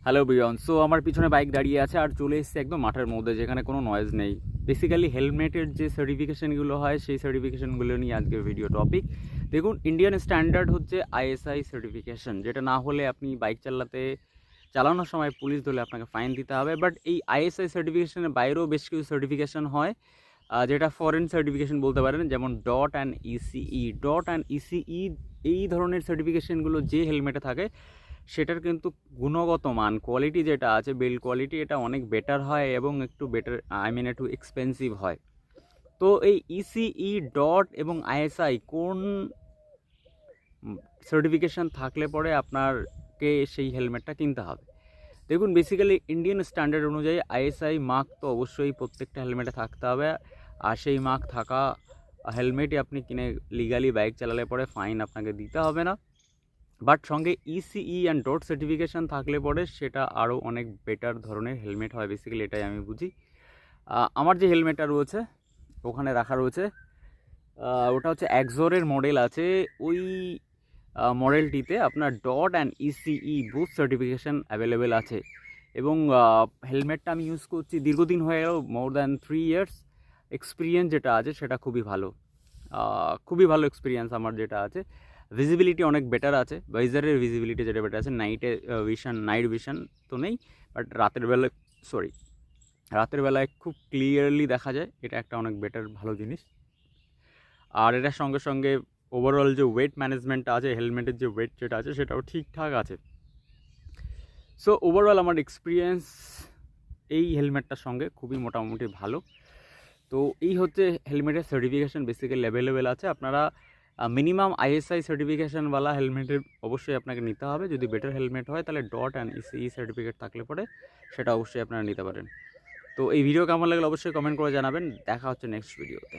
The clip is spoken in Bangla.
হ্যালো বিয়ন। সো আমার পিছনে বাইক দাঁড়িয়ে আছে আর চলে এসেছে একদম মাঠের মধ্যে, যেখানে কোনো নয়েজ নেই। বেসিক্যালি হেলমেটের যে সার্টিফিকেশানগুলো হয় সেই সার্টিফিকেশানগুলো নিয়ে আজকের ভিডিও টপিক। দেখুন, ইন্ডিয়ান স্ট্যান্ডার্ড হচ্ছে আইএসআই সার্টিফিকেশান, যেটা না হলে আপনি বাইক চালানোর সময় পুলিশ ধরলে আপনাকে ফাইন দিতে হবে। বাট এই আইএসআই সার্টিফিকেশানের বাইরেও বেশ কিছু সার্টিফিকেশান হয়, যেটা ফরেন সার্টিফিকেশান বলতে পারেন, যেমন dot and ECE. Dot and ECE এই ধরনের সার্টিফিকেশানগুলো যে হেলমেটে থাকে সেটার কিন্তু গুণগত মান, কোয়ালিটি যেটা আছে, বিল্ড কোয়ালিটি, এটা অনেক বেটার হয় এবং একটু বেটার, একটু এক্সপেন্সিভ হয়। তো এই ইসিই, ডট এবং আইএসআই কোন সার্টিফিকেশান থাকলে পরে আপনারকে সেই হেলমেটটা কিনতে হবে? দেখুন, বেসিক্যালি ইন্ডিয়ান স্ট্যান্ডার্ড অনুযায়ী আইএসআই মার্ক তো অবশ্যই প্রত্যেকটা হেলমেটে থাকতে হবে। আর সেই মার্ক থাকা হেলমেটই আপনি কিনে লিগালি বাইক চালালে পরে ফাইন আপনাকে দিতে হবে না। বাট সঙ্গে ইসিই অ্যান্ড ডট সার্টিফিকেশান থাকলে পরে সেটা আরও অনেক বেটার ধরনের হেলমেট হয়। বেসিক্যালি এটাই আমি বুঝি। আমার যে হেলমেটটা রয়েছে ওখানে রাখা রয়েছে, ওটা হচ্ছে এক্সোরের মডেল আছে। ওই মডেলটিতে আপনার dot and ECE booth certification available আছে। এবং হেলমেটটা আমি ইউজ করছি দীর্ঘদিন হয়ে গেল, মোর দ্যান 3 ইয়ার্স। এক্সপিরিয়েন্স যেটা আছে সেটা খুবই ভালো এক্সপিরিয়েন্স আমার যেটা আছে। ভিজিবিলিটি অনেক বেটার আছে, ভাইজারের ভিজিবিলিটি যেটা বেটার আছে। নাইট ভিশন তো নেই, বাট রাতের বেলায় খুব ক্লিয়ারলি দেখা যায়, এটা একটা অনেক বেটার ভালো জিনিস। আর এটার সঙ্গে সঙ্গে ওভারঅল যে ওয়েট ম্যানেজমেন্টটা আছে, হেলমেটের যে ওয়েট যেটা আছে সেটাও ঠিকঠাক আছে। সো ওভারঅল আমার এক্সপিরিয়েন্স এই হেলমেটটার সঙ্গে খুবই মোটামুটি ভালো। তো এই হচ্ছে হেলমেটের সার্টিফিকেশান বেসিক্যালি অ্যাভেলেবেল আছে। আপনারা মিনিমাম আইএসআই সার্টিফিকেশানওয়ালা হেলমেটের অবশ্যই আপনাকে নিতে হবে। যদি বেটার হেলমেট হয় তাহলে ডট অ্যান্ড ইসিই সার্টিফিকেট থাকলে পরে সেটা অবশ্যই আপনারা নিতে পারেন। তো এই ভিডিও কেমন লাগলে অবশ্যই কমেন্ট করে জানাবেন। দেখা হচ্ছে নেক্সট ভিডিওতে।